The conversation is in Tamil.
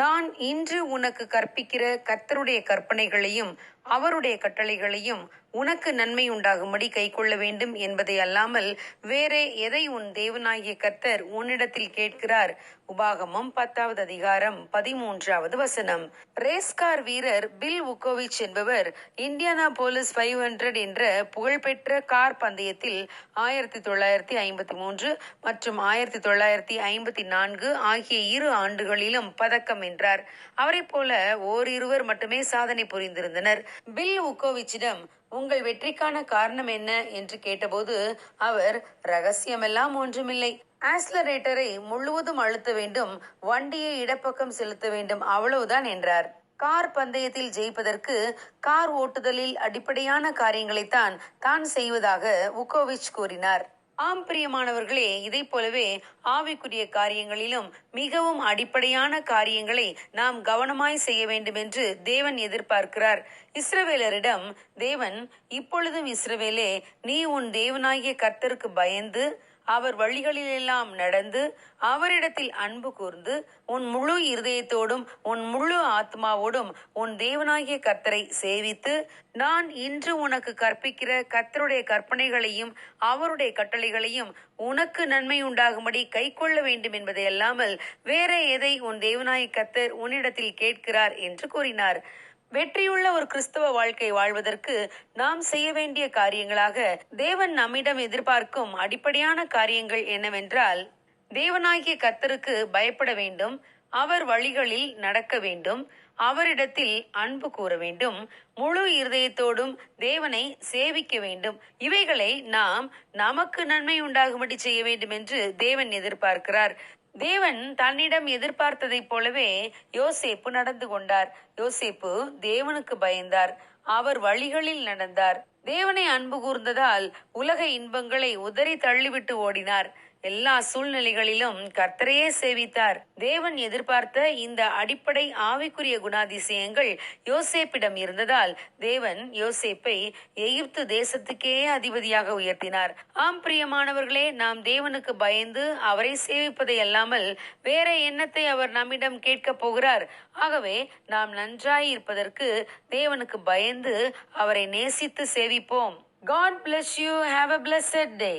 நான் இன்று உனக்கு கற்பிக்கிற கர்த்தருடைய கற்பனைகளையும் அவருடைய கட்டளைகளையும் உனக்கு நன்மை உண்டாகும்படி கைக்கொள்ள வேண்டும் என்பதை அல்லாமல் வேறே எதை உன் தேவனாகிய கர்த்தர் உன்னிடத்தில் கேட்கிறார்? உபாகமம் 10வது அதிகாரம் 13வது வசனம். ரேஸ்கார் வீரர் பில் வுகோவிச் என்பவர் இண்டியானாபோலிஸ் 500 என்ற புகழ்பெற்ற கார் பந்தயத்தில் 1953 மற்றும் 1954 ஆகிய 2 ஆண்டுகளிலும் பதக்கம் வென்றார். அவரை போல ஓரிருவர் மட்டுமே சாதனை புரிந்திருந்தனர். பில் வுகோவிச்சிடம் உங்கள் வெற்றிக்கான காரணம் என்ன என்று கேட்டபோது அவர், ரகசியமெல்லாம் ஒன்றுமில்லை, ஆக்சிலரேட்டரை முழுவதும் அழுத்த வேண்டும், வண்டியை இடப்பக்கம் செலுத்த வேண்டும், அவ்வளவுதான் என்றார். கார் பந்தயத்தில் ஜெயிப்பதற்கு கார் ஓட்டுதலில் அடிப்படையான காரியங்களைத்தான் தான் செய்வதாக வுகோவிச் கூறினார். ஆம் பிரியமானவர்களே, இதை போலவே ஆவிக்குரிய காரியங்களிலும் மிகவும் அடிப்படையான காரியங்களை நாம் கவனமாய் செய்ய வேண்டும் என்று தேவன் எதிர்பார்க்கிறார். இஸ்ரவேலரிடம் தேவன், இப்பொழுதும் இஸ்ரவேலே, நீ உன் தேவனாகிய கர்த்தருக்கு பயந்து அவர் வழிகளிலெல்லாம் நடந்து அவரிடத்தில் அன்பு கூர்ந்து உன் முழு இருதயத்தோடும் உன் முழு ஆத்மாவோடும் உன் தேவனாகிய கர்த்தரை சேவித்து நான் இன்று உனக்கு கற்பிக்கிற கர்த்தருடைய கற்பனைகளையும் அவருடைய கட்டளைகளையும் உனக்கு நன்மை உண்டாகும்படி கைக்கொள்ள வேண்டும் என்பதை அல்லாமல் வேற எதை உன் தேவனாகிய கர்த்தர் உன்னிடத்தில் கேட்கிறார் என்று கூறினார். வெற்றியுள்ள ஒரு கிறிஸ்தவ வாழ்க்கை வாழ்வதற்கு நாம் செய்ய வேண்டிய காரியங்களாக தேவன் நம்மிடம் எதிர்பார்க்கும் அடிப்படையான காரியங்கள் என்னவென்றால், தேவனாகிய கர்த்தருக்கு பயப்பட வேண்டும், அவர் வழிகளில் நடக்க வேண்டும், அவரிடத்தில் அன்பு கூற வேண்டும், முழு இருதயத்தோடும் தேவனை சேவிக்க வேண்டும். இவைகளை நாம் நமக்கு நன்மை உண்டாகும்படி செய்ய வேண்டும் என்று தேவன் எதிர்பார்க்கிறார். தேவன் தன்னிடம் எதிர்பார்த்ததைப் போலவே யோசேப்பு நடந்து கொண்டார். யோசேப்பு தேவனுக்கு பயந்தார், அவர் வழிகளில் நடந்தார், தேவனை அன்பு கூர்ந்ததால் உலக இன்பங்களை உதறி தள்ளிவிட்டு ஓடினார். எல்லா சூழ்நிலைகளிலும் கர்த்தரையே சேவித்தார். தேவன் எதிர்பார்த்த இந்த அடிப்படை ஆவிக்குரிய குணாதிசயங்கள் யோசேப்பிடம் இருந்ததால் தேவன் யோசேப்பை எகிப்து தேசத்துக்கே அதிபதியாக உயர்த்தினார். ஆம் பிரியமானவர்களே, நாம் தேவனுக்கு பயந்து அவரை சேவிப்பதை அல்லாமல் வேற எண்ணத்தை அவர் நம்மிடம் கேட்க போகிறார். ஆகவே நாம் நன்றாய் இருப்பதற்கு தேவனுக்கு பயந்து அவரை நேசித்து சேவிப்போம். God bless you. Have a blessed day.